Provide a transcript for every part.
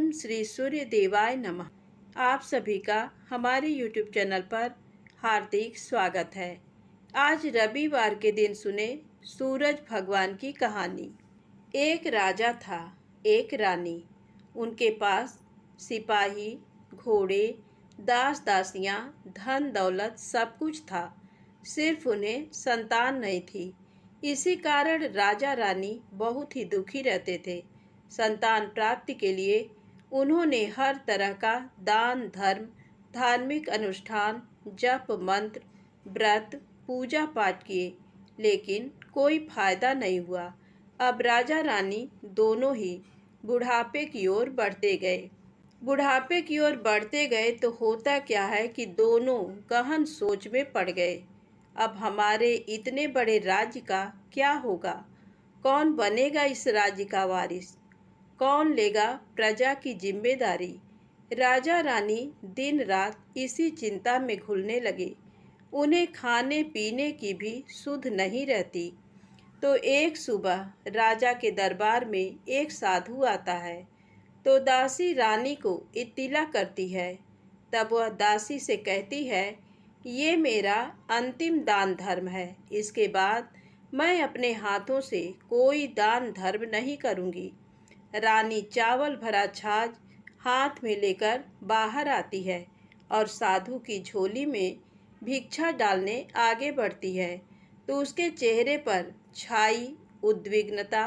ओम श्री सूर्य देवाय नमः। आप सभी का हमारे YouTube चैनल पर हार्दिक स्वागत है। आज रविवार के दिन सुने सूरज भगवान की कहानी। एक राजा था, एक रानी। उनके पास सिपाही, घोड़े, दास दासियां, धन दौलत सब कुछ था। सिर्फ उन्हें संतान नहीं थी। इसी कारण राजा रानी बहुत ही दुखी रहते थे। संतान प्राप्ति के लिए उन्होंने हर तरह का दान धर्म, धार्मिक अनुष्ठान, जप मंत्र, व्रत, पूजा पाठ किए, लेकिन कोई फायदा नहीं हुआ। अब राजा रानी दोनों ही बुढ़ापे की ओर बढ़ते गए। बुढ़ापे की ओर बढ़ते गए तो होता क्या है कि दोनों गहन सोच में पड़ गए। अब हमारे इतने बड़े राज्य का क्या होगा? कौन बनेगा इस राज्य का वारिस? कौन लेगा प्रजा की जिम्मेदारी? राजा रानी दिन रात इसी चिंता में घुलने लगे। उन्हें खाने पीने की भी सुध नहीं रहती। तो एक सुबह राजा के दरबार में एक साधु आता है। तो दासी रानी को इत्तिला करती है। तब वह दासी से कहती है, ये मेरा अंतिम दान धर्म है। इसके बाद मैं अपने हाथों से कोई दान धर्म नहीं करूँगी। रानी चावल भरा छाछ हाथ में लेकर बाहर आती है और साधु की झोली में भिक्षा डालने आगे बढ़ती है। तो उसके चेहरे पर छाई उद्विग्नता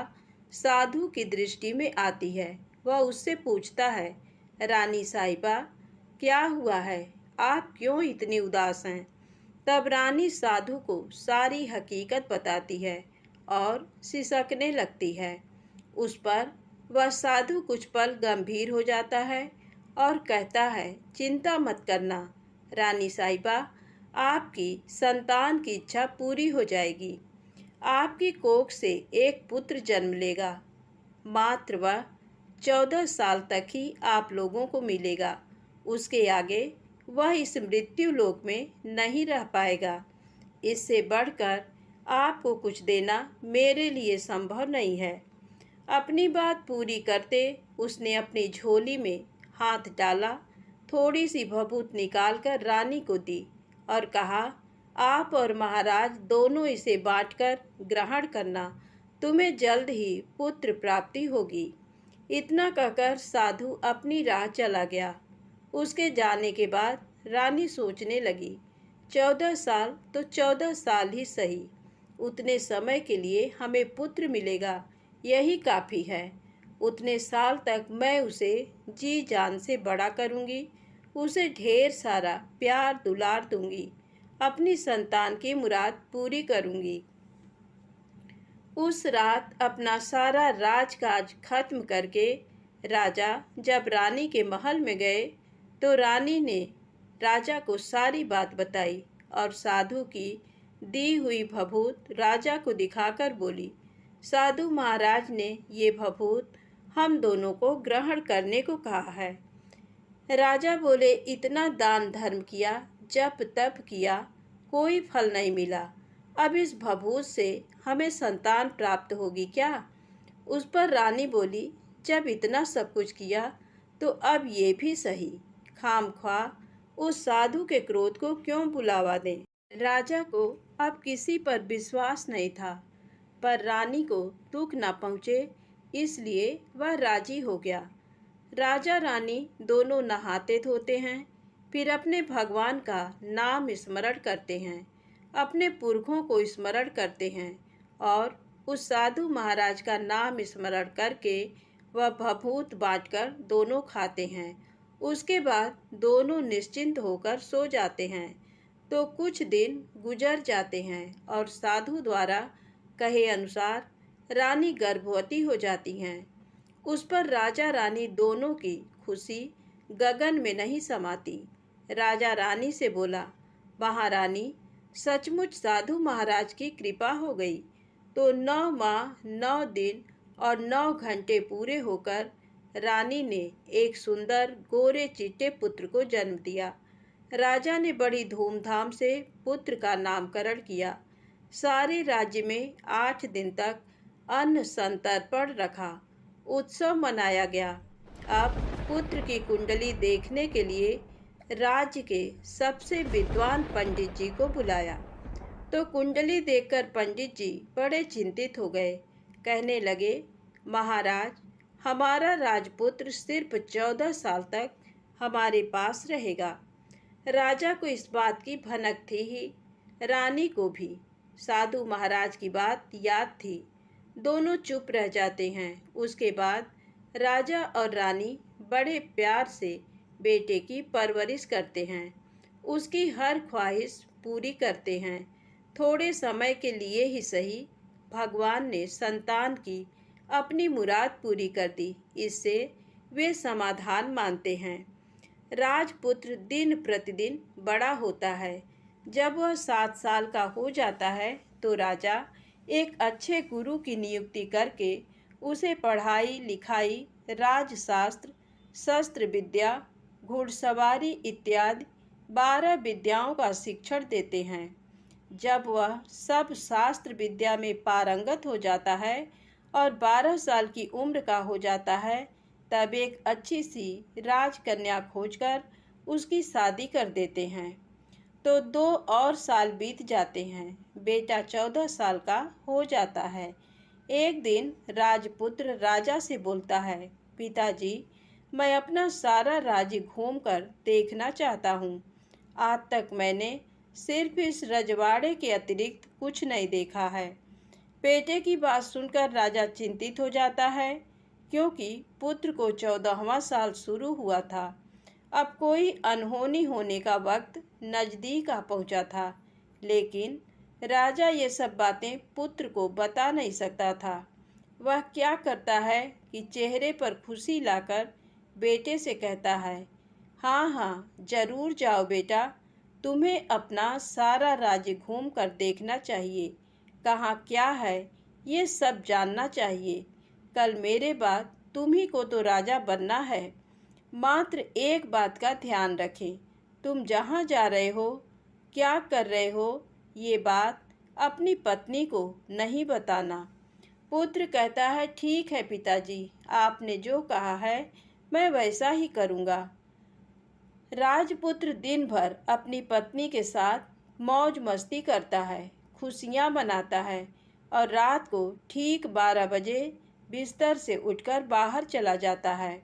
साधु की दृष्टि में आती है। वह उससे पूछता है, रानी साहिबा, क्या हुआ है? आप क्यों इतनी उदास हैं? तब रानी साधु को सारी हकीकत बताती है और सिसकने लगती है। उस पर वह साधु कुछ पल गंभीर हो जाता है और कहता है, चिंता मत करना रानी साहिबा, आपकी संतान की इच्छा पूरी हो जाएगी। आपकी कोख से एक पुत्र जन्म लेगा। मात्र वह 14 साल तक ही आप लोगों को मिलेगा। उसके आगे वह इस मृत्यु लोक में नहीं रह पाएगा। इससे बढ़कर आपको कुछ देना मेरे लिए संभव नहीं है। अपनी बात पूरी करते उसने अपनी झोली में हाथ डाला, थोड़ी सी भभूत निकालकर रानी को दी और कहा, आप और महाराज दोनों इसे बांटकर ग्रहण करना। तुम्हें जल्द ही पुत्र प्राप्ति होगी। इतना कहकर साधु अपनी राह चला गया। उसके जाने के बाद रानी सोचने लगी, 14 साल तो 14 साल ही सही, उतने समय के लिए हमें पुत्र मिलेगा, यही काफ़ी है। उतने साल तक मैं उसे जी जान से बड़ा करूँगी, उसे ढेर सारा प्यार दुलार दूँगी, अपनी संतान की मुराद पूरी करूँगी। उस रात अपना सारा राजकाज खत्म करके राजा जब रानी के महल में गए तो रानी ने राजा को सारी बात बताई और साधु की दी हुई भभूत राजा को दिखाकर बोली, साधु महाराज ने ये भभूत हम दोनों को ग्रहण करने को कहा है। राजा बोले, इतना दान धर्म किया, जप तप किया, कोई फल नहीं मिला। अब इस भभूत से हमें संतान प्राप्त होगी क्या? उस पर रानी बोली, जब इतना सब कुछ किया तो अब ये भी सही, खामख्वाह उस साधु के क्रोध को क्यों बुलावा दें। राजा को अब किसी पर विश्वास नहीं था, पर रानी को दुख न पहुँचे इसलिए वह राजी हो गया। राजा रानी दोनों नहाते धोते हैं, फिर अपने भगवान का नाम स्मरण करते हैं, अपने पुरखों को स्मरण करते हैं और उस साधु महाराज का नाम स्मरण करके वह भभूत बांटकर दोनों खाते हैं। उसके बाद दोनों निश्चिंत होकर सो जाते हैं। तो कुछ दिन गुजर जाते हैं और साधु द्वारा कहे अनुसार रानी गर्भवती हो जाती हैं। उस पर राजा रानी दोनों की खुशी गगन में नहीं समाती। राजा रानी से बोला, महारानी, सचमुच साधु महाराज की कृपा हो गई। तो 9 माह 9 दिन और 9 घंटे पूरे होकर रानी ने एक सुंदर गोरे चिट्टे पुत्र को जन्म दिया। राजा ने बड़ी धूमधाम से पुत्र का नामकरण किया। सारे राज्य में 8 दिन तक अन्न संतर्पण रखा, उत्सव मनाया गया। अब पुत्र की कुंडली देखने के लिए राज्य के सबसे विद्वान पंडित जी को बुलाया। तो कुंडली देखकर पंडित जी बड़े चिंतित हो गए। कहने लगे, महाराज, हमारा राजपुत्र सिर्फ 14 साल तक हमारे पास रहेगा। राजा को इस बात की भनक थी ही, रानी को भी। साधु महाराज की बात याद थी। दोनों चुप रह जाते हैं। उसके बाद राजा और रानी बड़े प्यार से बेटे की परवरिश करते हैं, उसकी हर ख्वाहिश पूरी करते हैं। थोड़े समय के लिए ही सही, भगवान ने संतान की अपनी मुराद पूरी कर दी। इससे वे समाधान मानते हैं। राजपुत्र दिन प्रतिदिन बड़ा होता है। जब वह 7 साल का हो जाता है तो राजा एक अच्छे गुरु की नियुक्ति करके उसे पढ़ाई लिखाई, राजशास्त्र, शस्त्र विद्या, घुड़सवारी इत्यादि 12 विद्याओं का शिक्षण देते हैं। जब वह सब शास्त्र विद्या में पारंगत हो जाता है और 12 साल की उम्र का हो जाता है, तब एक अच्छी सी राजकन्या खोजकर उसकी शादी कर देते हैं। तो 2 और साल बीत जाते हैं। बेटा 14 साल का हो जाता है। एक दिन राजपुत्र राजा से बोलता है, पिताजी, मैं अपना सारा राज्य घूमकर देखना चाहता हूँ। आज तक मैंने सिर्फ इस रजवाड़े के अतिरिक्त कुछ नहीं देखा है। बेटे की बात सुनकर राजा चिंतित हो जाता है, क्योंकि पुत्र को 14वां साल शुरू हुआ था। अब कोई अनहोनी होने का वक्त नज़दीक आ पहुंचा था, लेकिन राजा ये सब बातें पुत्र को बता नहीं सकता था। वह क्या करता है कि चेहरे पर खुशी लाकर बेटे से कहता है, हाँ हाँ, जरूर जाओ बेटा, तुम्हें अपना सारा राज्य घूम कर देखना चाहिए। कहाँ क्या है ये सब जानना चाहिए। कल मेरे बाद तुम्ही को तो राजा बनना है। मात्र एक बात का ध्यान रखें, तुम जहाँ जा रहे हो, क्या कर रहे हो, ये बात अपनी पत्नी को नहीं बताना। पुत्र कहता है, ठीक है पिताजी, आपने जो कहा है मैं वैसा ही करूँगा। राजपुत्र दिन भर अपनी पत्नी के साथ मौज मस्ती करता है, खुशियाँ मनाता है और रात को ठीक 12 बजे बिस्तर से उठकर बाहर चला जाता है।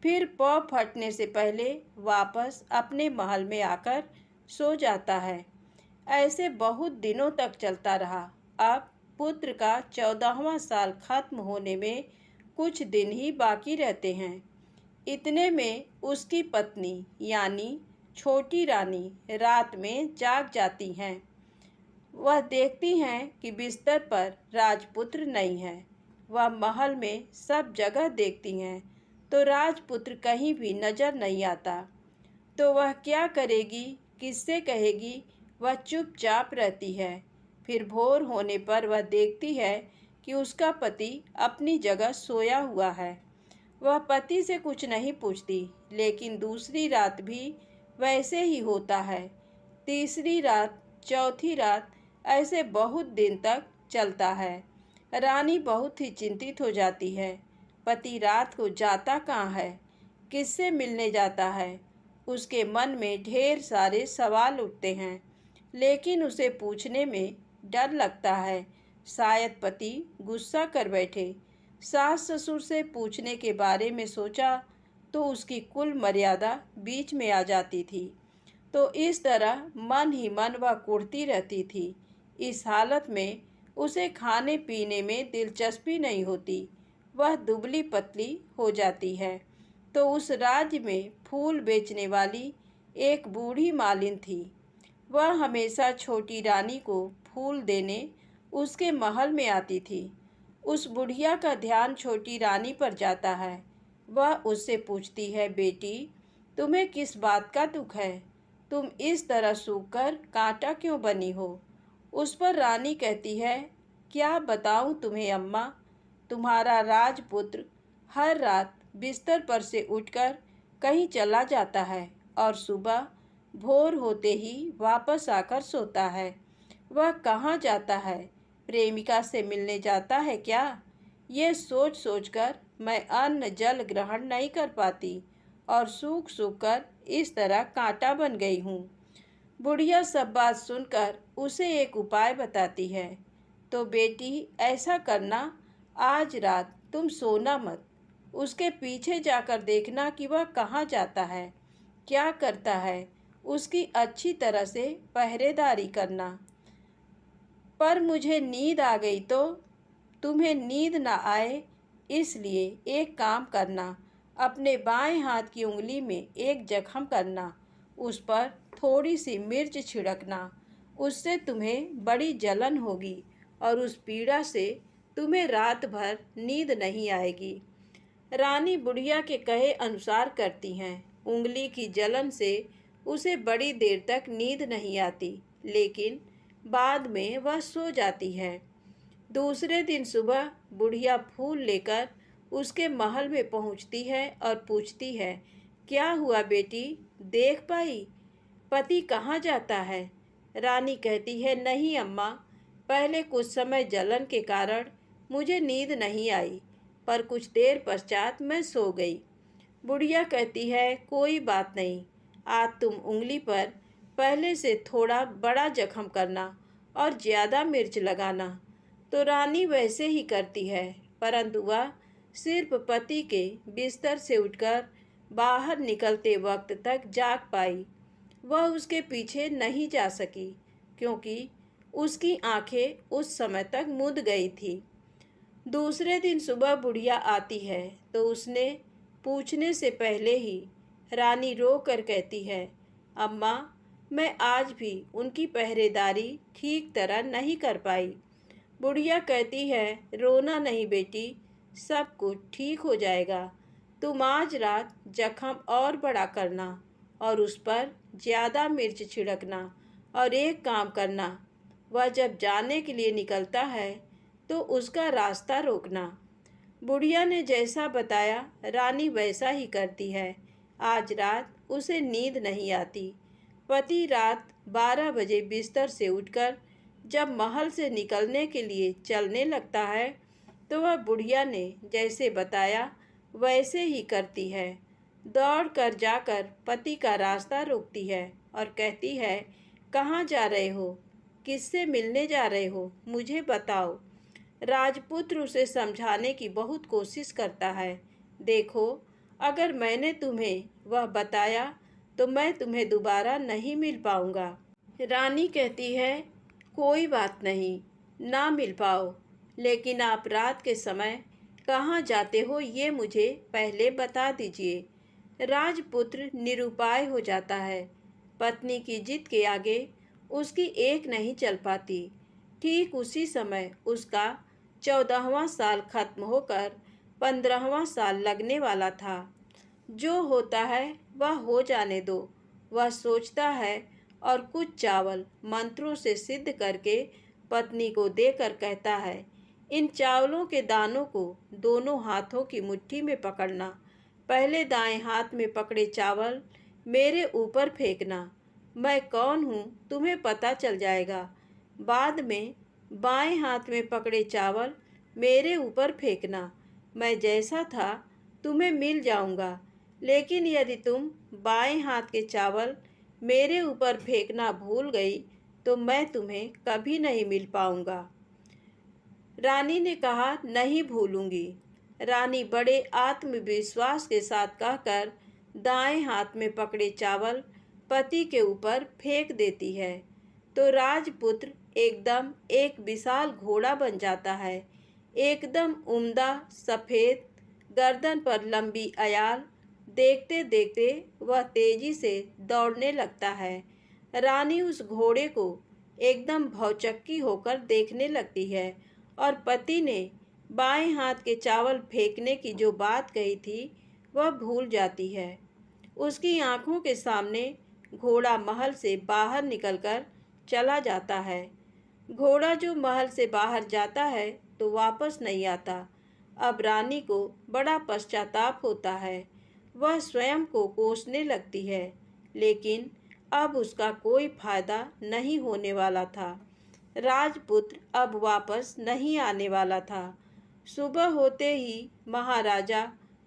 फिर पौ फटने से पहले वापस अपने महल में आकर सो जाता है। ऐसे बहुत दिनों तक चलता रहा। अब पुत्र का 14वां साल खत्म होने में कुछ दिन ही बाकी रहते हैं। इतने में उसकी पत्नी यानी छोटी रानी रात में जाग जाती हैं। वह देखती हैं कि बिस्तर पर राजपुत्र नहीं है। वह महल में सब जगह देखती हैं, तो राजपुत्र कहीं भी नजर नहीं आता। तो वह क्या करेगी, किससे कहेगी, वह चुपचाप रहती है। फिर भोर होने पर वह देखती है कि उसका पति अपनी जगह सोया हुआ है। वह पति से कुछ नहीं पूछती, लेकिन दूसरी रात भी वैसे ही होता है। तीसरी रात, चौथी रात, ऐसे बहुत दिन तक चलता है। रानी बहुत ही चिंतित हो जाती है। पति रात को जाता कहाँ है, किससे मिलने जाता है? उसके मन में ढेर सारे सवाल उठते हैं, लेकिन उसे पूछने में डर लगता है। शायद पति गुस्सा कर बैठे। सास ससुर से पूछने के बारे में सोचा तो उसकी कुल मर्यादा बीच में आ जाती थी। तो इस तरह मन ही मन वह कुढ़ती रहती थी। इस हालत में उसे खाने पीने में दिलचस्पी नहीं होती। वह दुबली पतली हो जाती है। तो उस राज्य में फूल बेचने वाली एक बूढ़ी मालिन थी। वह हमेशा छोटी रानी को फूल देने उसके महल में आती थी। उस बुढ़िया का ध्यान छोटी रानी पर जाता है। वह उससे पूछती है, बेटी, तुम्हें किस बात का दुख है? तुम इस तरह सूखकर कांटा क्यों बनी हो? उस पर रानी कहती है, क्या बताऊं तुम्हें अम्मा, तुम्हारा राजपुत्र हर रात बिस्तर पर से उठकर कहीं चला जाता है और सुबह भोर होते ही वापस आकर सोता है। वह कहाँ जाता है? प्रेमिका से मिलने जाता है क्या? ये सोच सोचकर मैं अन्न जल ग्रहण नहीं कर पाती। और सूख सूख कर इस तरह कांटा बन गई हूँ। बुढ़िया सब बात सुनकर उसे एक उपाय बताती है। तो बेटी ऐसा करना, आज रात तुम सोना मत, उसके पीछे जाकर देखना कि वह कहाँ जाता है, क्या करता है, उसकी अच्छी तरह से पहरेदारी करना। पर मुझे नींद आ गई तो तुम्हें नींद ना आए, इसलिए एक काम करना, अपने बाएं हाथ की उंगली में एक जख्म करना, उस पर थोड़ी सी मिर्च छिड़कना, उससे तुम्हें बड़ी जलन होगी और उस पीड़ा से तुम्हें रात भर नींद नहीं आएगी। रानी बुढ़िया के कहे अनुसार करती हैं। उंगली की जलन से उसे बड़ी देर तक नींद नहीं आती, लेकिन बाद में वह सो जाती है। दूसरे दिन सुबह बुढ़िया फूल लेकर उसके महल में पहुंचती है और पूछती है, क्या हुआ बेटी, देख पाई पति कहाँ जाता है? रानी कहती है, नहीं अम्मा, पहले कुछ समय जलन के कारण मुझे नींद नहीं आई, पर कुछ देर पश्चात मैं सो गई। बुढ़िया कहती है, कोई बात नहीं, आज तुम उंगली पर पहले से थोड़ा बड़ा जख्म करना और ज़्यादा मिर्च लगाना। तो रानी वैसे ही करती है, परंतु वह सिर्फ पति के बिस्तर से उठकर बाहर निकलते वक्त तक जाग पाई। वह उसके पीछे नहीं जा सकी, क्योंकि उसकी आंखें उस समय तक मुद गई थी। दूसरे दिन सुबह बुढ़िया आती है तो उसने पूछने से पहले ही रानी रो कर कहती है, अम्मा, मैं आज भी उनकी पहरेदारी ठीक तरह नहीं कर पाई। बुढ़िया कहती है, रोना नहीं बेटी, सब कुछ ठीक हो जाएगा। तुम आज रात जख्म और बड़ा करना और उस पर ज़्यादा मिर्च छिड़कना, और एक काम करना, वह जब जाने के लिए निकलता है तो उसका रास्ता रोकना। बुढ़िया ने जैसा बताया रानी वैसा ही करती है। आज रात उसे नींद नहीं आती। पति रात 12 बजे बिस्तर से उठकर जब महल से निकलने के लिए चलने लगता है तो वह बुढ़िया ने जैसे बताया वैसे ही करती है। दौड़ कर जाकर पति का रास्ता रोकती है और कहती है, कहाँ जा रहे हो, किससे मिलने जा रहे हो, मुझे बताओ। राजपुत्र उसे समझाने की बहुत कोशिश करता है। देखो, अगर मैंने तुम्हें वह बताया तो मैं तुम्हें दोबारा नहीं मिल पाऊंगा। रानी कहती है, कोई बात नहीं, ना मिल पाओ, लेकिन आप रात के समय कहाँ जाते हो ये मुझे पहले बता दीजिए। राजपुत्र निरुपाय हो जाता है। पत्नी की जिद के आगे उसकी एक नहीं चल पाती। ठीक उसी समय उसका 14वां साल खत्म होकर 15वां साल लगने वाला था। जो होता है वह हो जाने दो, वह सोचता है, और कुछ चावल मंत्रों से सिद्ध करके पत्नी को देकर कहता है, इन चावलों के दानों को दोनों हाथों की मुट्ठी में पकड़ना। पहले दाएं हाथ में पकड़े चावल मेरे ऊपर फेंकना। मैं कौन हूँ तुम्हें पता चल जाएगा। बाद में बाएं हाथ में पकड़े चावल मेरे ऊपर फेंकना। मैं जैसा था तुम्हें मिल जाऊंगा, लेकिन यदि तुम बाएं हाथ के चावल मेरे ऊपर फेंकना भूल गई तो मैं तुम्हें कभी नहीं मिल पाऊंगा। रानी ने कहा, नहीं भूलूंगी। रानी बड़े आत्मविश्वास के साथ कहकर दाएं हाथ में पकड़े चावल पति के ऊपर फेंक देती है। तो राजपुत्र एकदम एक विशाल घोड़ा बन जाता है। एकदम उम्दा, सफ़ेद, गर्दन पर लंबी अयाल। देखते देखते वह तेजी से दौड़ने लगता है। रानी उस घोड़े को एकदम भौचक्की होकर देखने लगती है और पति ने बाएं हाथ के चावल फेंकने की जो बात कही थी वह भूल जाती है। उसकी आंखों के सामने घोड़ा महल से बाहर निकलकर चला जाता है। घोड़ा जो महल से बाहर जाता है तो वापस नहीं आता। अब रानी को बड़ा पश्चाताप होता है। वह स्वयं को कोसने लगती है, लेकिन अब उसका कोई फायदा नहीं होने वाला था। राजपुत्र अब वापस नहीं आने वाला था। सुबह होते ही महाराजा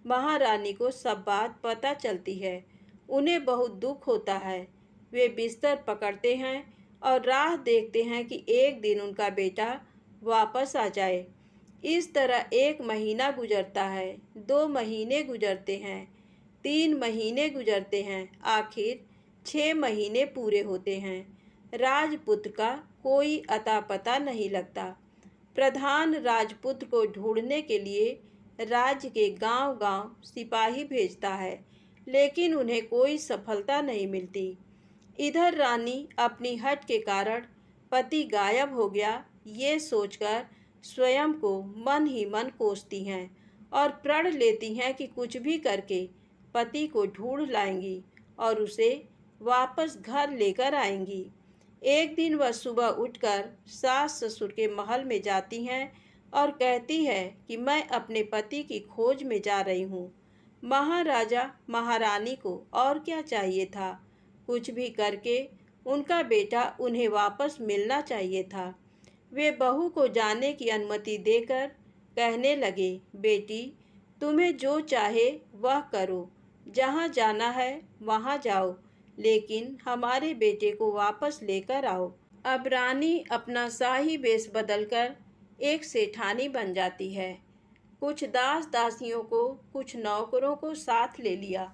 महारानी को सब बात पता चलती है। उन्हें बहुत दुख होता है। वे बिस्तर पकड़ते हैं और राह देखते हैं कि एक दिन उनका बेटा वापस आ जाए। इस तरह 1 महीना गुजरता है, 2 महीने गुजरते हैं, 3 महीने गुजरते हैं, आखिर 6 महीने पूरे होते हैं। राजपुत्र का कोई अता पता नहीं लगता। प्रधान राजपुत्र को ढूंढने के लिए राज्य के गांव-गांव सिपाही भेजता है, लेकिन उन्हें कोई सफलता नहीं मिलती। इधर रानी अपनी हठ के कारण पति गायब हो गया ये सोचकर स्वयं को मन ही मन कोसती हैं और प्रण लेती हैं कि कुछ भी करके पति को ढूंढ लाएंगी और उसे वापस घर लेकर आएंगी। एक दिन वह सुबह उठकर सास ससुर के महल में जाती हैं और कहती है कि मैं अपने पति की खोज में जा रही हूँ। महाराजा महारानी को और क्या चाहिए था, कुछ भी करके उनका बेटा उन्हें वापस मिलना चाहिए था। वे बहू को जाने की अनुमति देकर कहने लगे, बेटी तुम्हें जो चाहे वह करो, जहाँ जाना है वहाँ जाओ, लेकिन हमारे बेटे को वापस लेकर आओ। अब रानी अपना शाही वेश बदलकर एक सेठानी बन जाती है। कुछ दास दासियों को, कुछ नौकरों को साथ ले लिया,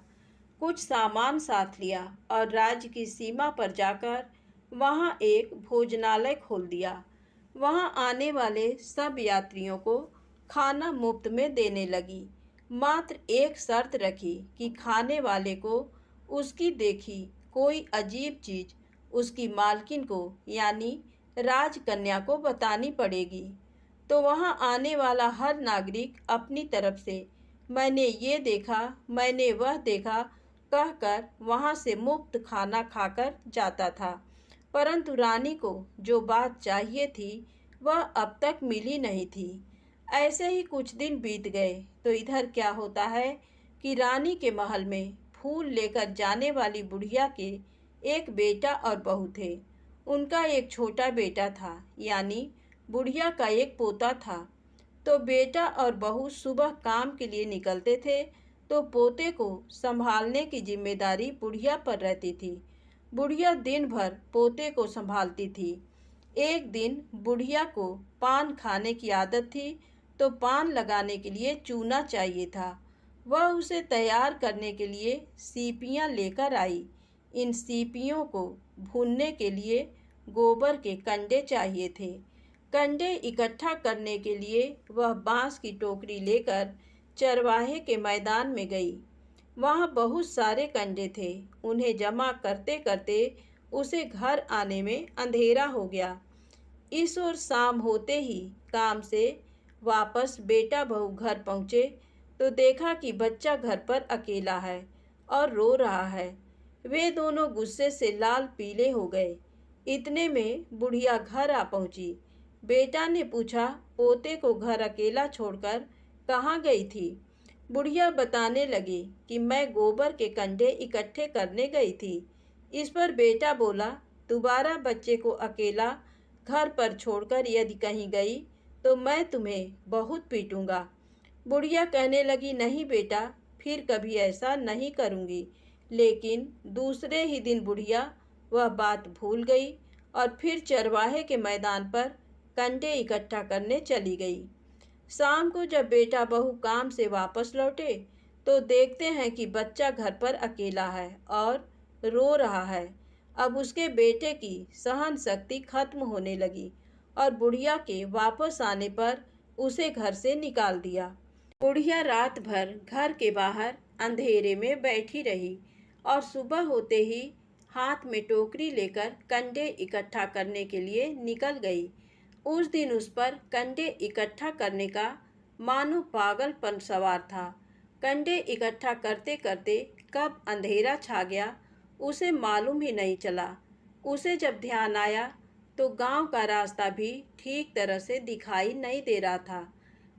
कुछ सामान साथ लिया और राज्य की सीमा पर जाकर वहाँ एक भोजनालय खोल दिया। वहाँ आने वाले सब यात्रियों को खाना मुफ्त में देने लगी। मात्र एक शर्त रखी कि खाने वाले को उसकी देखी कोई अजीब चीज उसकी मालकिन को यानी राजकन्या को बतानी पड़ेगी। तो वहाँ आने वाला हर नागरिक अपनी तरफ से मैंने ये देखा, मैंने वह देखा कहकर वहाँ से मुफ्त खाना खाकर जाता था। परंतु रानी को जो बात चाहिए थी वह अब तक मिली नहीं थी। ऐसे ही कुछ दिन बीत गए तो इधर क्या होता है कि रानी के महल में फूल लेकर जाने वाली बुढ़िया के एक बेटा और बहू थे। उनका एक छोटा बेटा था, यानी बुढ़िया का एक पोता था। तो बेटा और बहू सुबह काम के लिए निकलते थे तो पोते को संभालने की जिम्मेदारी बुढ़िया पर रहती थी। बुढ़िया दिन भर पोते को संभालती थी। एक दिन बुढ़िया को पान खाने की आदत थी तो पान लगाने के लिए चूना चाहिए था। वह उसे तैयार करने के लिए सीपियाँ लेकर आई। इन सीपियों को भूनने के लिए गोबर के कंडे चाहिए थे। कंडे इकट्ठा करने के लिए वह बांस की टोकरी लेकर चरवाहे के मैदान में गई। वहाँ बहुत सारे कंडे थे। उन्हें जमा करते करते उसे घर आने में अंधेरा हो गया। इस ओर शाम होते ही काम से वापस बेटा बहू घर पहुँचे तो देखा कि बच्चा घर पर अकेला है और रो रहा है। वे दोनों गुस्से से लाल पीले हो गए। इतने में बुढ़िया घर आ पहुँची। बेटा ने पूछा, पोते को घर अकेला छोड़कर कहाँ गई थी? बुढ़िया बताने लगी कि मैं गोबर के कंडे इकट्ठे करने गई थी। इस पर बेटा बोला, दोबारा बच्चे को अकेला घर पर छोड़कर यदि कहीं गई तो मैं तुम्हें बहुत पीटूंगा। बुढ़िया कहने लगी, नहीं बेटा, फिर कभी ऐसा नहीं करूँगी। लेकिन दूसरे ही दिन बुढ़िया वह बात भूल गई और फिर चरवाहे के मैदान पर कंडे इकट्ठा करने चली गई। शाम को जब बेटा बहू काम से वापस लौटे तो देखते हैं कि बच्चा घर पर अकेला है और रो रहा है। अब उसके बेटे की सहन शक्ति खत्म होने लगी और बुढ़िया के वापस आने पर उसे घर से निकाल दिया। बुढ़िया रात भर घर के बाहर अंधेरे में बैठी रही और सुबह होते ही हाथ में टोकरी लेकर कंडे इकट्ठा करने के लिए निकल गई। उस दिन उस पर कंडे इकट्ठा करने का मानो पागलपन सवार था। कंडे इकट्ठा करते करते कब अंधेरा छा गया उसे मालूम ही नहीं चला। उसे जब ध्यान आया तो गांव का रास्ता भी ठीक तरह से दिखाई नहीं दे रहा था।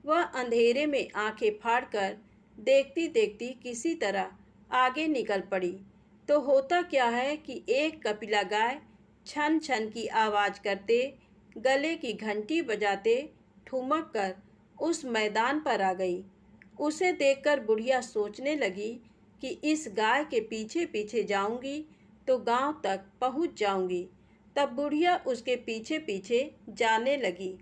वह अंधेरे में आंखें फाड़कर देखती देखती किसी तरह आगे निकल पड़ी। तो होता क्या है कि एक कपिला गाय छन छन की आवाज़ करते, गले की घंटी बजाते ठुमक कर उस मैदान पर आ गई। उसे देखकर बुढ़िया सोचने लगी कि इस गाय के पीछे पीछे जाऊंगी तो गांव तक पहुंच जाऊंगी। तब बुढ़िया उसके पीछे पीछे जाने लगी।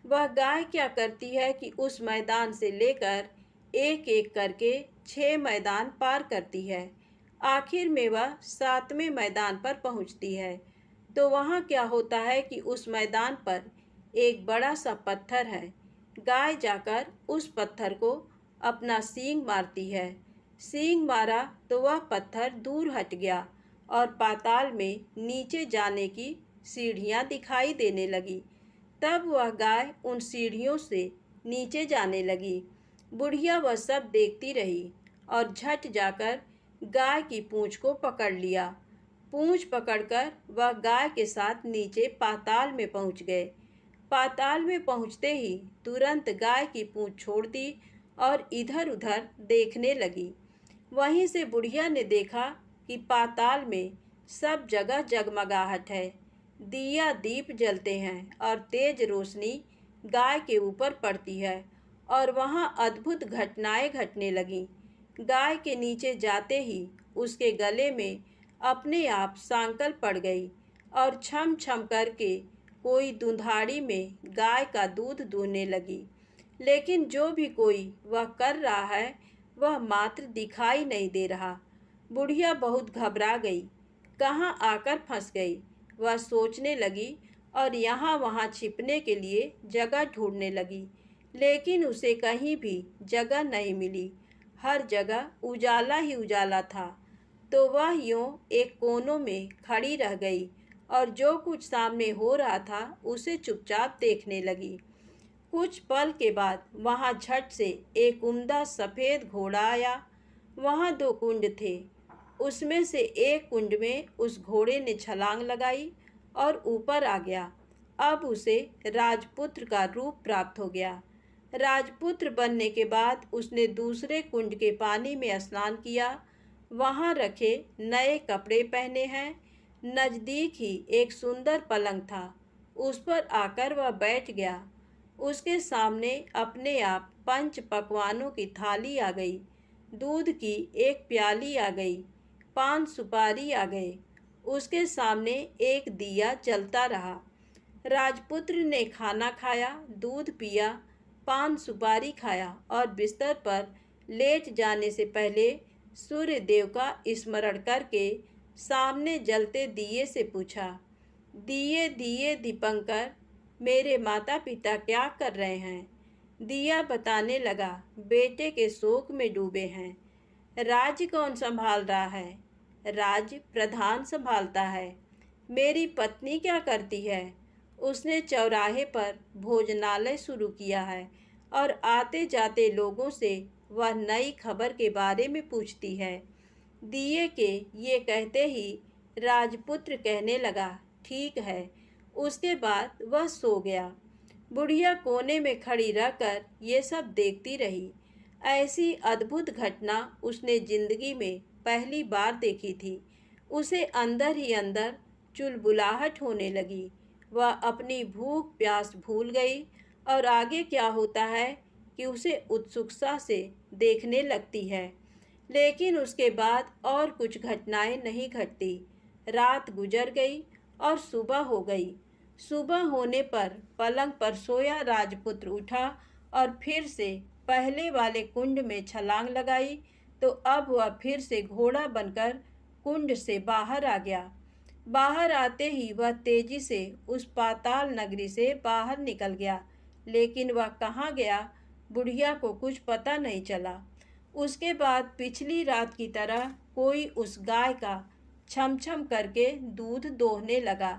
वह गाय क्या करती है कि उस मैदान से लेकर एक एक करके 6 मैदान पार करती है। आखिर में वह 7वें मैदान पर पहुंचती है। तो वहाँ क्या होता है कि उस मैदान पर एक बड़ा सा पत्थर है। गाय जाकर उस पत्थर को अपना सींग मारती है। सींग मारा तो वह पत्थर दूर हट गया और पाताल में नीचे जाने की सीढ़ियाँ दिखाई देने लगी। तब वह गाय उन सीढ़ियों से नीचे जाने लगी। बुढ़िया वह सब देखती रही और झट जाकर गाय की पूंछ को पकड़ लिया। पूंछ पकड़कर वह गाय के साथ नीचे पाताल में पहुंच गए। पाताल में पहुंचते ही तुरंत गाय की पूंछ छोड़ दी और इधर उधर देखने लगी। वहीं से बुढ़िया ने देखा कि पाताल में सब जगह जगमगाहट है। दिया दीप जलते हैं और तेज रोशनी गाय के ऊपर पड़ती है और वहाँ अद्भुत घटनाएं घटने लगीं। गाय के नीचे जाते ही उसके गले में अपने आप सांकल पड़ गई और छम छम करके कोई दुधाड़ी में गाय का दूध दूहने लगी। लेकिन जो भी कोई वह कर रहा है वह मात्र दिखाई नहीं दे रहा। बुढ़िया बहुत घबरा गई, कहाँ आकर फंस गई। वह सोचने लगी और यहाँ वहाँ छिपने के लिए जगह ढूंढने लगी, लेकिन उसे कहीं भी जगह नहीं मिली। हर जगह उजाला ही उजाला था। तो वह यूं एक कोनों में खड़ी रह गई और जो कुछ सामने हो रहा था उसे चुपचाप देखने लगी। कुछ पल के बाद वहाँ झट से एक उम्दा सफ़ेद घोड़ा आया। वहाँ 2 कुंड थे। उसमें से एक कुंड में उस घोड़े ने छलांग लगाई और ऊपर आ गया। अब उसे राजपुत्र का रूप प्राप्त हो गया। राजपुत्र बनने के बाद उसने दूसरे कुंड के पानी में स्नान किया। वहाँ रखे नए कपड़े पहने हैं। नज़दीक ही एक सुंदर पलंग था। उस पर आकर वह बैठ गया। उसके सामने अपने आप 5 पकवानों की थाली आ गई। दूध की एक प्याली आ गई। 5 सुपारी आ गए। उसके सामने एक दिया जलता रहा। राजपुत्र ने खाना खाया, दूध पिया, 5 सुपारी खाया और बिस्तर पर लेट जाने से पहले सूर्य देव का स्मरण करके सामने जलते दिए से पूछा, दिए दिए दीपंकर, मेरे माता पिता क्या कर रहे हैं? दिया बताने लगा, बेटे के शोक में डूबे हैं। राज्य कौन संभाल रहा है? राज्य प्रधान संभालता है। मेरी पत्नी क्या करती है? उसने चौराहे पर भोजनालय शुरू किया है और आते जाते लोगों से वह नई खबर के बारे में पूछती है। दिए के ये कहते ही राजपुत्र कहने लगा, ठीक है। उसके बाद वह सो गया। बुढ़िया कोने में खड़ी रहकर ये सब देखती रही। ऐसी अद्भुत घटना उसने जिंदगी में पहली बार देखी थी। उसे अंदर ही अंदर चुलबुलाहट होने लगी। वह अपनी भूख प्यास भूल गई और आगे क्या होता है कि उसे उत्सुकता से देखने लगती है। लेकिन उसके बाद और कुछ घटनाएं नहीं घटती। रात गुजर गई और सुबह हो गई। सुबह होने पर पलंग पर सोया राजपुत्र उठा और फिर से पहले वाले कुंड में छलांग लगाई। तो अब वह फिर से घोड़ा बनकर कुंड से बाहर आ गया। बाहर आते ही वह तेजी से उस पाताल नगरी से बाहर निकल गया। लेकिन वह कहाँ गया, बुढ़िया को कुछ पता नहीं चला। उसके बाद पिछली रात की तरह कोई उस गाय का छम छम करके दूध दोहने लगा।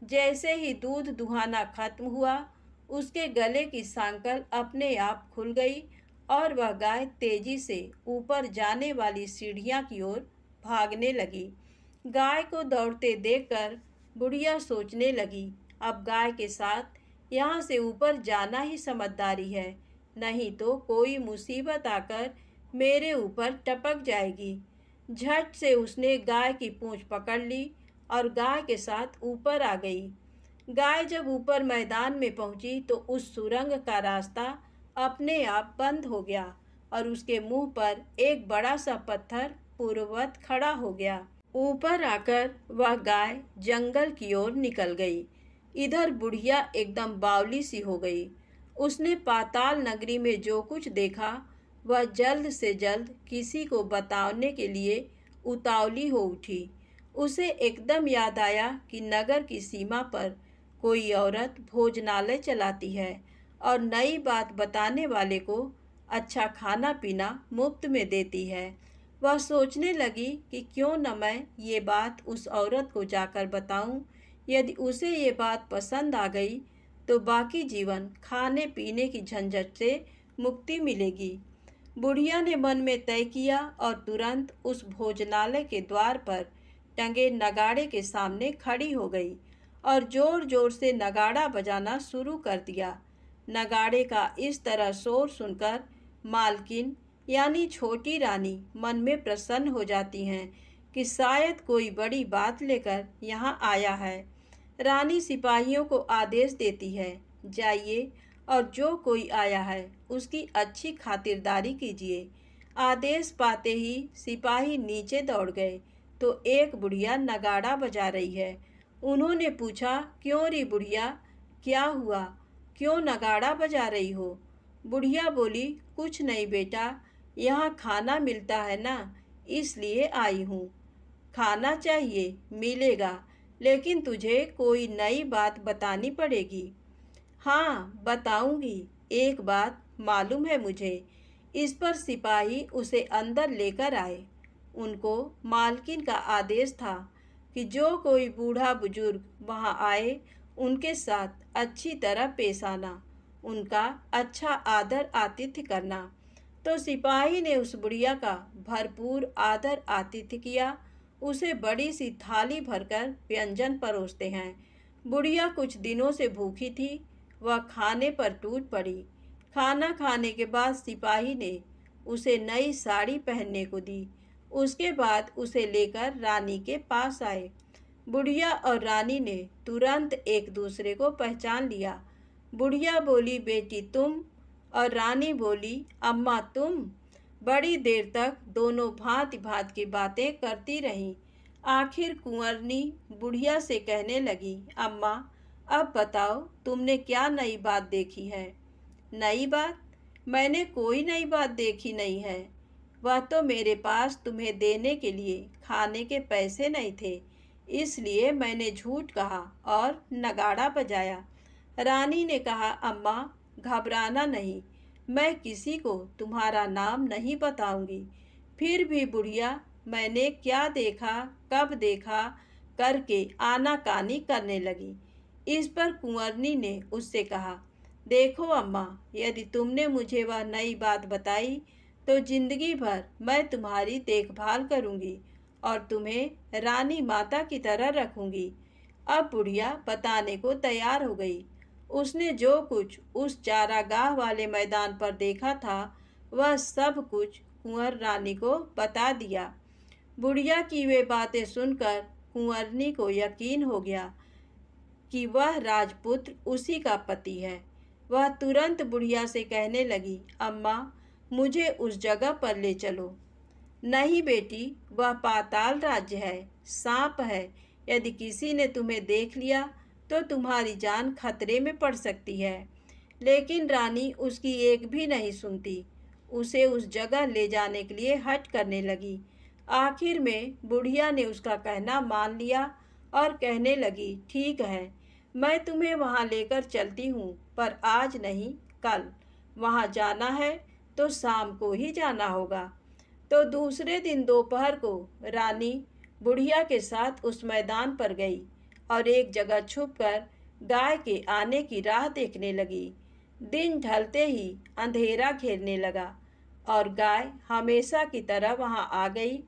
जैसे ही दूध दुहाना खत्म हुआ, उसके गले की सांकल अपने आप खुल गई और वह गाय तेजी से ऊपर जाने वाली सीढ़ियाँ की ओर भागने लगी। गाय को दौड़ते देखकर बुढ़िया सोचने लगी, अब गाय के साथ यहाँ से ऊपर जाना ही समझदारी है, नहीं तो कोई मुसीबत आकर मेरे ऊपर टपक जाएगी। झट से उसने गाय की पूंछ पकड़ ली और गाय के साथ ऊपर आ गई। गाय जब ऊपर मैदान में पहुंची तो उस सुरंग का रास्ता अपने आप बंद हो गया और उसके मुंह पर एक बड़ा सा पत्थर पूर्ववत खड़ा हो गया। ऊपर आकर वह गाय जंगल की ओर निकल गई। इधर बुढ़िया एकदम बावली सी हो गई। उसने पाताल नगरी में जो कुछ देखा वह जल्द से जल्द किसी को बताने के लिए उतावली हो उठी। उसे एकदम याद आया कि नगर की सीमा पर कोई औरत भोजनालय चलाती है और नई बात बताने वाले को अच्छा खाना पीना मुफ्त में देती है। वह सोचने लगी कि क्यों न मैं ये बात उस औरत को जाकर बताऊं। यदि उसे ये बात पसंद आ गई तो बाकी जीवन खाने पीने की झंझट से मुक्ति मिलेगी। बुढ़िया ने मन में तय किया और तुरंत उस भोजनालय के द्वार पर टंगे नगाड़े के सामने खड़ी हो गई और जोर जोर से नगाड़ा बजाना शुरू कर दिया। नगाड़े का इस तरह शोर सुनकर मालकिन यानी छोटी रानी मन में प्रसन्न हो जाती हैं कि शायद कोई बड़ी बात लेकर यहाँ आया है। रानी सिपाहियों को आदेश देती है, जाइए और जो कोई आया है उसकी अच्छी खातिरदारी कीजिए। आदेश पाते ही सिपाही नीचे दौड़ गए तो एक बुढ़िया नगाड़ा बजा रही है। उन्होंने पूछा, क्यों री बुढ़िया, क्या हुआ, क्यों नगाड़ा बजा रही हो? बुढ़िया बोली, कुछ नहीं बेटा, यहाँ खाना मिलता है ना, इसलिए आई हूँ। खाना चाहिए, मिलेगा, लेकिन तुझे कोई नई बात बतानी पड़ेगी। हाँ बताऊंगी, एक बात मालूम है मुझे। इस पर सिपाही उसे अंदर लेकर आए। उनको मालकिन का आदेश था कि जो कोई बूढ़ा बुजुर्ग वहाँ आए उनके साथ अच्छी तरह पेश आना, उनका अच्छा आदर आतिथ्य करना। तो सिपाही ने उस बुढ़िया का भरपूर आदर आतिथ्य किया। उसे बड़ी सी थाली भरकर व्यंजन परोसते हैं। बुढ़िया कुछ दिनों से भूखी थी, वह खाने पर टूट पड़ी। खाना खाने के बाद सिपाही ने उसे नई साड़ी पहनने को दी। उसके बाद उसे लेकर रानी के पास आए। बुढ़िया और रानी ने तुरंत एक दूसरे को पहचान लिया। बुढ़िया बोली, बेटी तुम? और रानी बोली, अम्मा तुम? बड़ी देर तक दोनों भांति भांति की बातें करती रहीं। आखिर कुंवरनी बुढ़िया से कहने लगी, अम्मा अब बताओ तुमने क्या नई बात देखी है? नई बात? मैंने कोई नई बात देखी नहीं है। वह तो मेरे पास तुम्हें देने के लिए खाने के पैसे नहीं थे, इसलिए मैंने झूठ कहा और नगाड़ा बजाया। रानी ने कहा, अम्मा घबराना नहीं, मैं किसी को तुम्हारा नाम नहीं बताऊंगी। फिर भी बुढ़िया मैंने क्या देखा, कब देखा करके आनाकानी करने लगी। इस पर कुंवरनी ने उससे कहा, देखो अम्मा, यदि तुमने मुझे वह नई बात बताई तो जिंदगी भर मैं तुम्हारी देखभाल करूंगी और तुम्हें रानी माता की तरह रखूंगी। अब बुढ़िया बताने को तैयार हो गई। उसने जो कुछ उस चारागाह वाले मैदान पर देखा था वह सब कुछ कुंवर रानी को बता दिया। बुढ़िया की वे बातें सुनकर कुंवरनी को यकीन हो गया कि वह राजपुत्र उसी का पति है। वह तुरंत बुढ़िया से कहने लगी, अम्मा मुझे उस जगह पर ले चलो। नहीं बेटी, वह पाताल राज्य है, सांप है। यदि किसी ने तुम्हें देख लिया तो तुम्हारी जान खतरे में पड़ सकती है। लेकिन रानी उसकी एक भी नहीं सुनती। उसे उस जगह ले जाने के लिए हठ करने लगी। आखिर में बुढ़िया ने उसका कहना मान लिया और कहने लगी, ठीक है, मैं तुम्हें वहाँ लेकर चलती हूँ, पर आज नहीं कल। वहाँ जाना है तो शाम को ही जाना होगा। तो दूसरे दिन दोपहर को रानी बुढ़िया के साथ उस मैदान पर गई और एक जगह छुपकर गाय के आने की राह देखने लगी। दिन ढलते ही अंधेरा घेरने लगा और गाय हमेशा की तरह वहां आ गई।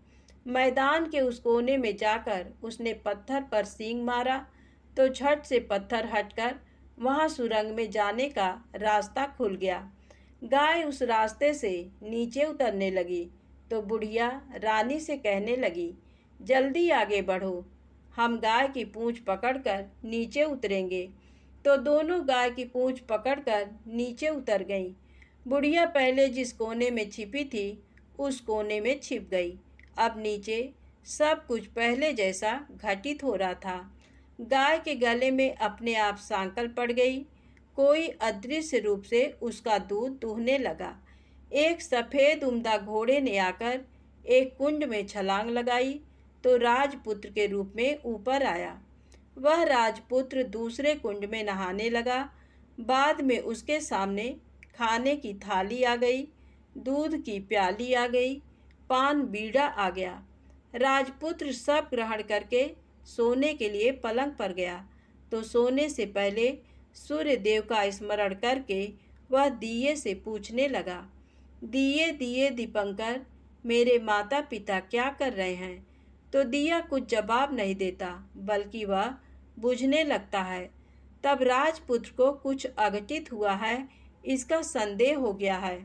मैदान के उस कोने में जाकर उसने पत्थर पर सींग मारा तो झट से पत्थर हटकर वहां सुरंग में जाने का रास्ता खुल गया। गाय उस रास्ते से नीचे उतरने लगी तो बुढ़िया रानी से कहने लगी, जल्दी आगे बढ़ो, हम गाय की पूंछ पकड़कर नीचे उतरेंगे। तो दोनों गाय की पूंछ पकड़कर नीचे उतर गईं। बुढ़िया पहले जिस कोने में छिपी थी उस कोने में छिप गई। अब नीचे सब कुछ पहले जैसा घटित हो रहा था। गाय के गले में अपने आप सांकल पड़ गई। कोई अदृश्य रूप से उसका दूध दूहने लगा। एक सफ़ेद उम्दा घोड़े ने आकर एक कुंड में छलांग लगाई तो राजपुत्र के रूप में ऊपर आया। वह राजपुत्र दूसरे कुंड में नहाने लगा। बाद में उसके सामने खाने की थाली आ गई, दूध की प्याली आ गई, पान बीड़ा आ गया। राजपुत्र सब ग्रहण करके सोने के लिए पलंग पर गया तो सोने से पहले सूर्य देव का स्मरण करके वह दिए से पूछने लगा, दिए दिए दीपंकर, मेरे माता पिता क्या कर रहे हैं? तो दिया कुछ जवाब नहीं देता बल्कि वह बुझने लगता है। तब राजपुत्र को कुछ अघटित हुआ है इसका संदेह हो गया है।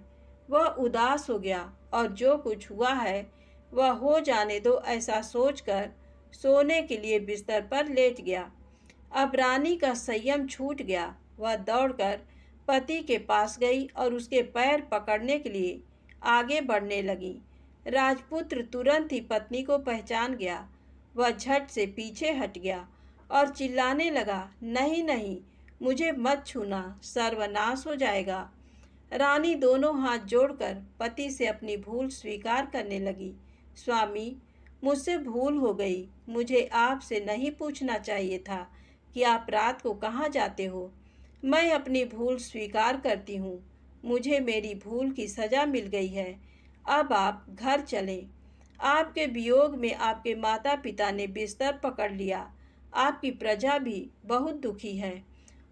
वह उदास हो गया और जो कुछ हुआ है वह हो जाने दो ऐसा सोचकर सोने के लिए बिस्तर पर लेट गया। अब रानी का संयम छूट गया। वह दौड़कर पति के पास गई और उसके पैर पकड़ने के लिए आगे बढ़ने लगी। राजपुत्र तुरंत ही पत्नी को पहचान गया। वह झट से पीछे हट गया और चिल्लाने लगा, नहीं नहीं, मुझे मत छूना, सर्वनाश हो जाएगा। रानी दोनों हाथ जोड़कर पति से अपनी भूल स्वीकार करने लगी। स्वामी, मुझसे भूल हो गई। मुझे आपसे नहीं पूछना चाहिए था कि आप रात को कहाँ जाते हो। मैं अपनी भूल स्वीकार करती हूँ। मुझे मेरी भूल की सज़ा मिल गई है। अब आप घर चलें। आपके वियोग में आपके माता पिता ने बिस्तर पकड़ लिया। आपकी प्रजा भी बहुत दुखी है।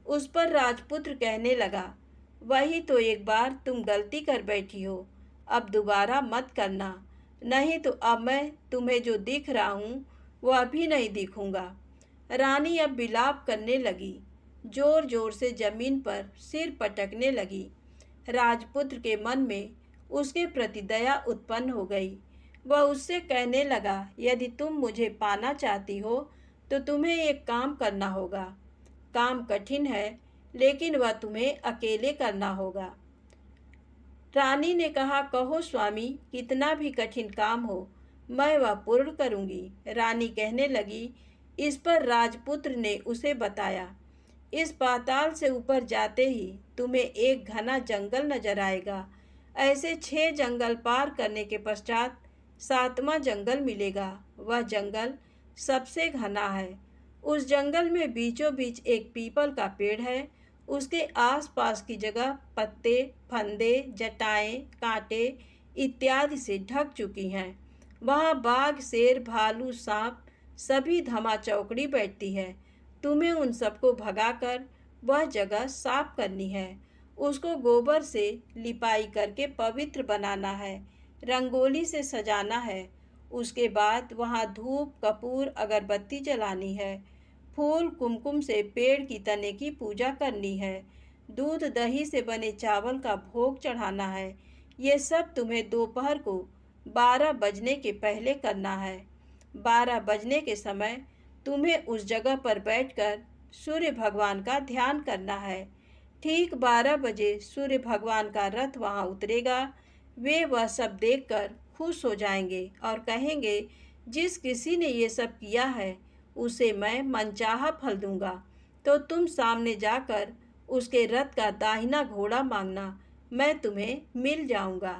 उस पर राजपुत्र कहने लगा, वही तो एक बार तुम गलती कर बैठी हो, अब दोबारा मत करना, नहीं तो अब मैं तुम्हें जो दिख रहा हूँ वो अभी नहीं दिखूँगा। रानी अब विलाप करने लगी, जोर जोर से जमीन पर सिर पटकने लगी। राजपुत्र के मन में उसके प्रति दया उत्पन्न हो गई। वह उससे कहने लगा, यदि तुम मुझे पाना चाहती हो तो तुम्हें एक काम करना होगा। काम कठिन है लेकिन वह तुम्हें अकेले करना होगा। रानी ने कहा, कहो स्वामी, कितना भी कठिन काम हो मैं वह पूर्ण करूंगी। रानी कहने लगी। इस पर राजपुत्र ने उसे बताया, इस पाताल से ऊपर जाते ही तुम्हें एक घना जंगल नजर आएगा। ऐसे 6 जंगल पार करने के पश्चात 7वां जंगल मिलेगा। वह जंगल सबसे घना है। उस जंगल में बीचों बीच एक पीपल का पेड़ है। उसके आसपास की जगह पत्ते, फंदे, जटाएं, कांटे इत्यादि से ढक चुकी हैं। वहाँ बाघ, शेर, भालू, सांप सभी धमा चौकड़ी बैठती है। तुम्हें उन सबको भगाकर वह जगह साफ करनी है। उसको गोबर से लिपाई करके पवित्र बनाना है, रंगोली से सजाना है। उसके बाद वहाँ धूप, कपूर, अगरबत्ती जलानी है। फूल, कुमकुम से पेड़ की तने की पूजा करनी है। दूध दही से बने चावल का भोग चढ़ाना है। ये सब तुम्हें दोपहर को 12 बजने के पहले करना है। 12 बजने के समय तुम्हें उस जगह पर बैठकर सूर्य भगवान का ध्यान करना है। ठीक 12 बजे सूर्य भगवान का रथ वहाँ उतरेगा। वे वह सब देखकर खुश हो जाएंगे और कहेंगे, जिस किसी ने ये सब किया है उसे मैं मनचाहा फल दूंगा। तो तुम सामने जाकर उसके रथ का दाहिना घोड़ा मांगना, मैं तुम्हें मिल जाऊंगा।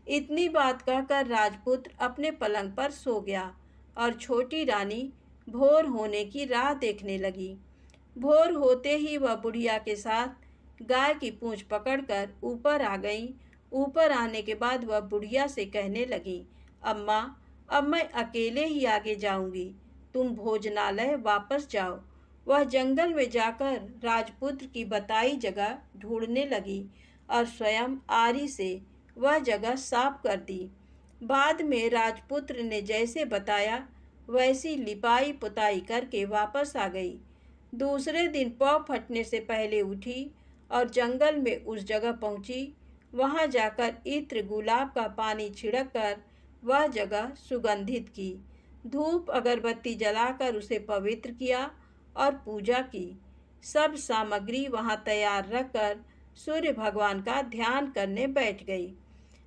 इतनी बात कहकर राजपुत्र अपने पलंग पर सो गया और छोटी रानी भोर होने की राह देखने लगी। भोर होते ही वह बुढ़िया के साथ गाय की पूंछ पकड़कर ऊपर आ गई। ऊपर आने के बाद वह बुढ़िया से कहने लगी, अम्मा, अब मैं अकेले ही आगे जाऊंगी, तुम भोजनालय वापस जाओ। वह जंगल में जाकर राजपुत्र की बताई जगह ढूंढने लगी और स्वयं आरी से वह जगह साफ कर दी। बाद में राजपुत्र ने जैसे बताया वैसी लिपाई पुताई करके वापस आ गई। दूसरे दिन पौ फटने से पहले उठी और जंगल में उस जगह पहुंची। वहां जाकर इत्र, गुलाब का पानी छिड़क कर वह जगह सुगंधित की। धूप अगरबत्ती जलाकर उसे पवित्र किया और पूजा की। सब सामग्री वहां तैयार रखकर सूर्य भगवान का ध्यान करने बैठ गई।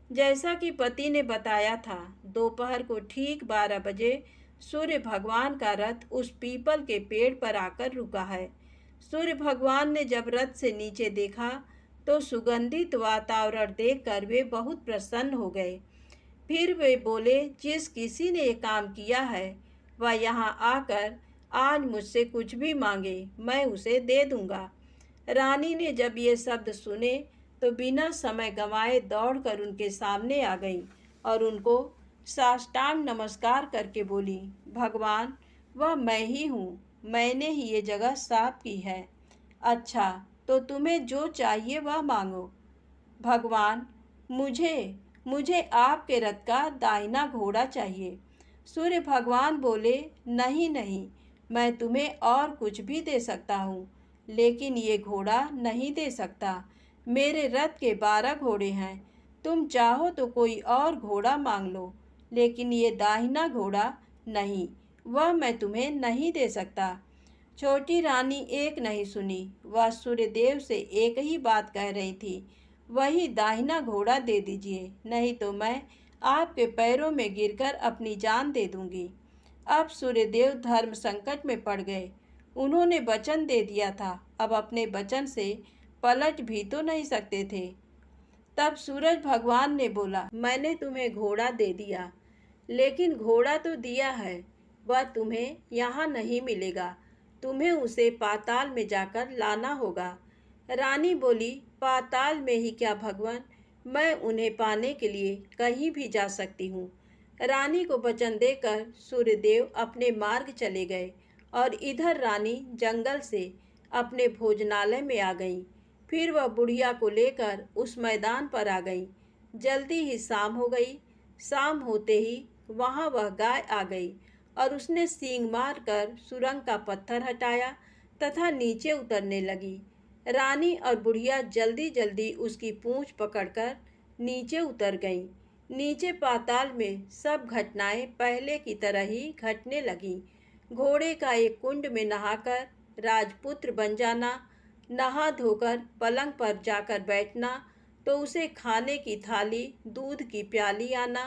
जैसा कि पति ने बताया था, दोपहर को ठीक 12 बजे सूर्य भगवान का रथ उस पीपल के पेड़ पर आकर रुका है। सूर्य भगवान ने जब रथ से नीचे देखा तो सुगंधित वातावरण देखकर वे बहुत प्रसन्न हो गए। फिर वे बोले, जिस किसी ने ये काम किया है वह यहाँ आकर आज मुझसे कुछ भी मांगे, मैं उसे दे दूंगा। रानी ने जब ये शब्द सुने तो बिना समय गंवाए दौड़कर उनके सामने आ गई और उनको साष्टांग नमस्कार करके बोली, भगवान, वह मैं ही हूँ, मैंने ही ये जगह साफ की है। अच्छा, तो तुम्हें जो चाहिए वह मांगो। भगवान, मुझे मुझे आपके रथ का दाहिना घोड़ा चाहिए। सूर्य भगवान बोले, नहीं नहीं, मैं तुम्हें और कुछ भी दे सकता हूँ, लेकिन ये घोड़ा नहीं दे सकता। मेरे रथ के 12 घोड़े हैं, तुम चाहो तो कोई और घोड़ा मांग लो, लेकिन ये दाहिना घोड़ा नहीं, वह मैं तुम्हें नहीं दे सकता। छोटी रानी एक नहीं सुनी, वह सूर्यदेव से एक ही बात कह रही थी, वही दाहिना घोड़ा दे दीजिए, नहीं तो मैं आपके पैरों में गिरकर अपनी जान दे दूंगी। अब सूर्यदेव धर्म संकट में पड़ गए। उन्होंने वचन दे दिया था, अब अपने वचन से पलट भी तो नहीं सकते थे। तब सूरज भगवान ने बोला, मैंने तुम्हें घोड़ा दे दिया, लेकिन घोड़ा तो दिया है, वह तुम्हें यहाँ नहीं मिलेगा, तुम्हें उसे पाताल में जाकर लाना होगा। रानी बोली, पाताल में ही क्या भगवान, मैं उन्हें पाने के लिए कहीं भी जा सकती हूँ। रानी को वचन देकर सूर्यदेव अपने मार्ग चले गए और इधर रानी जंगल से अपने भोजनालय में आ गई। फिर वह बुढ़िया को लेकर उस मैदान पर आ गई। जल्दी ही शाम हो गई। शाम होते ही वहाँ वह गाय आ गई और उसने सींग मारकर सुरंग का पत्थर हटाया तथा नीचे उतरने लगी। रानी और बुढ़िया जल्दी जल्दी उसकी पूंछ पकड़कर नीचे उतर गईं। नीचे पाताल में सब घटनाएं पहले की तरह ही घटने लगीं। घोड़े का एक कुंड में नहाकर राजपुत्र बन जाना, नहा धोकर पलंग पर जाकर बैठना, तो उसे खाने की थाली, दूध की प्याली आना,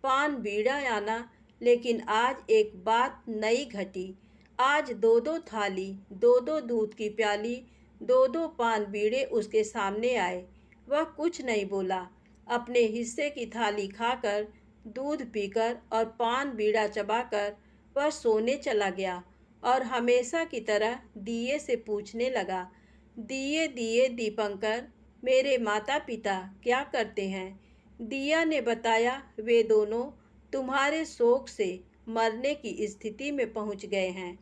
पान बीड़ा आना। लेकिन आज एक बात नई घटी। आज 2-2 थाली, 2-2 दूध की प्याली, 2-2 पान बीड़े उसके सामने आए। वह कुछ नहीं बोला। अपने हिस्से की थाली खाकर, दूध पीकर और पान बीड़ा चबाकर वह सोने चला गया और हमेशा की तरह दिए से पूछने लगा, दिए दिए दीपंकर, मेरे माता पिता क्या करते हैं? दिया ने बताया, वे दोनों तुम्हारे शोक से मरने की स्थिति में पहुंच गए हैं।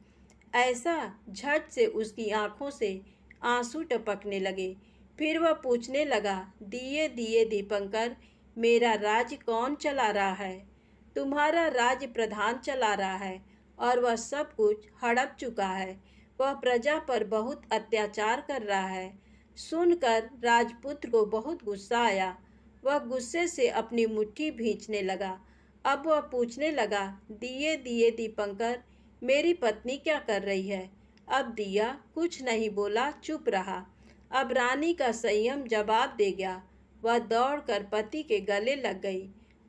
ऐसा झट से उसकी आंखों से आंसू टपकने लगे। फिर वह पूछने लगा, दिए दिए दीपंकर, मेरा राज्य कौन चला रहा है? तुम्हारा राज्य प्रधान चला रहा है और वह सब कुछ हड़प चुका है। वह प्रजा पर बहुत अत्याचार कर रहा है। सुनकर राजपुत्र को बहुत गुस्सा आया। वह गुस्से से अपनी मुट्ठी भींचने लगा। अब वह पूछने लगा, दिए दिए दीपंकर, मेरी पत्नी क्या कर रही है? अब दिया कुछ नहीं बोला, चुप रहा। अब रानी का संयम जवाब दे गया। वह दौड़कर पति के गले लग गई।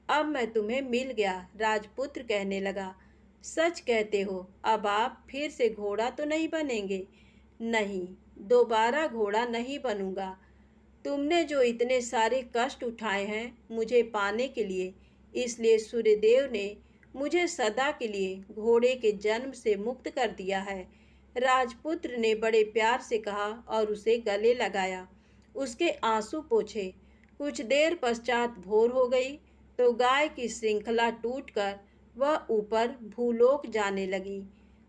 अब मैं तुम्हें मिल गया, राजपुत्र कहने लगा। सच कहते हो, अब आप फिर से घोड़ा तो नहीं बनेंगे? नहीं, दोबारा घोड़ा नहीं बनूंगा। तुमने जो इतने सारे कष्ट उठाए हैं मुझे पाने के लिए, इसलिए सूर्यदेव ने मुझे सदा के लिए घोड़े के जन्म से मुक्त कर दिया है। राजपुत्र ने बड़े प्यार से कहा और उसे गले लगाया, उसके आंसू पोंछे। कुछ देर पश्चात भोर हो गई तो गाय की श्रृंखला टूटकर वह ऊपर भूलोक जाने लगी।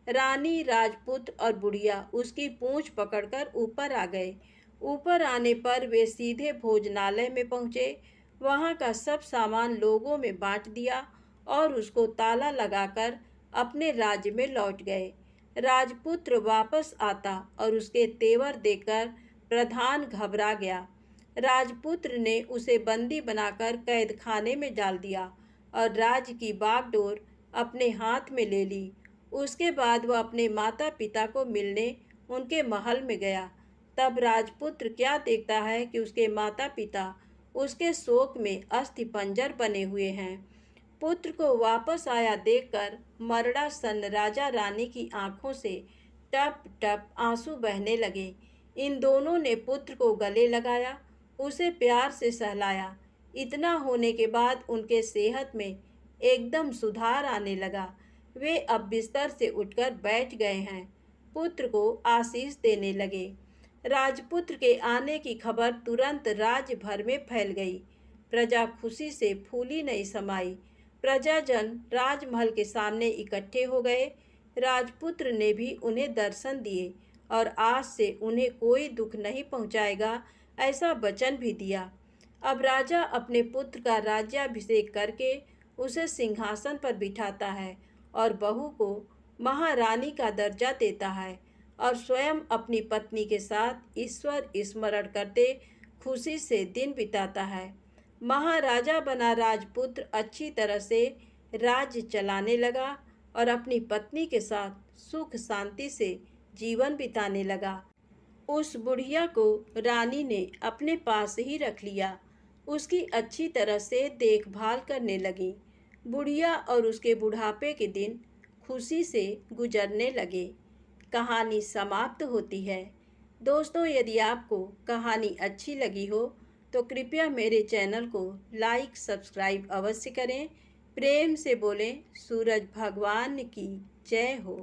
रानी, राजपुत्र और बुढ़िया उसकी पूंछ पकड़कर ऊपर आ गए। ऊपर आने पर वे सीधे भोजनालय में पहुँचे। वहाँ का सब सामान लोगों में बांट दिया और उसको ताला लगाकर अपने राज्य में लौट गए। राजपुत्र वापस आता और उसके तेवर देखकर प्रधान घबरा गया। राजपुत्र ने उसे बंदी बनाकर कैद खाने में डाल दिया और राज्य की बागडोर अपने हाथ में ले ली। उसके बाद वह अपने माता पिता को मिलने उनके महल में गया। तब राजपुत्र क्या देखता है कि उसके माता पिता उसके शोक में अस्थिपंजर बने हुए हैं। पुत्र को वापस आया देखकर मरणासन्न राजा रानी की आंखों से टप टप आंसू बहने लगे। इन दोनों ने पुत्र को गले लगाया, उसे प्यार से सहलाया। इतना होने के बाद उनके सेहत में एकदम सुधार आने लगा। वे अब बिस्तर से उठकर बैठ गए हैं, पुत्र को आशीष देने लगे। राजपुत्र के आने की खबर तुरंत राज्य भर में फैल गई। प्रजा खुशी से फूली नहीं समाई। प्रजाजन राजमहल के सामने इकट्ठे हो गए। राजपुत्र ने भी उन्हें दर्शन दिए और आज से उन्हें कोई दुख नहीं पहुंचाएगा, ऐसा वचन भी दिया। अब राजा अपने पुत्र का राज्याभिषेक करके उसे सिंहासन पर बिठाता है और बहू को महारानी का दर्जा देता है और स्वयं अपनी पत्नी के साथ ईश्वर स्मरण करते खुशी से दिन बिताता है। महाराजा बना राजपुत्र अच्छी तरह से राज्य चलाने लगा और अपनी पत्नी के साथ सुख शांति से जीवन बिताने लगा। उस बुढ़िया को रानी ने अपने पास ही रख लिया। उसकी अच्छी तरह से देखभाल करने लगी। बुढ़िया और उसके बुढ़ापे के दिन खुशी से गुजरने लगे। कहानी समाप्त होती है। दोस्तों, यदि आपको कहानी अच्छी लगी हो तो कृपया मेरे चैनल को लाइक सब्सक्राइब अवश्य करें। प्रेम से बोलें सूरज भगवान की जय हो।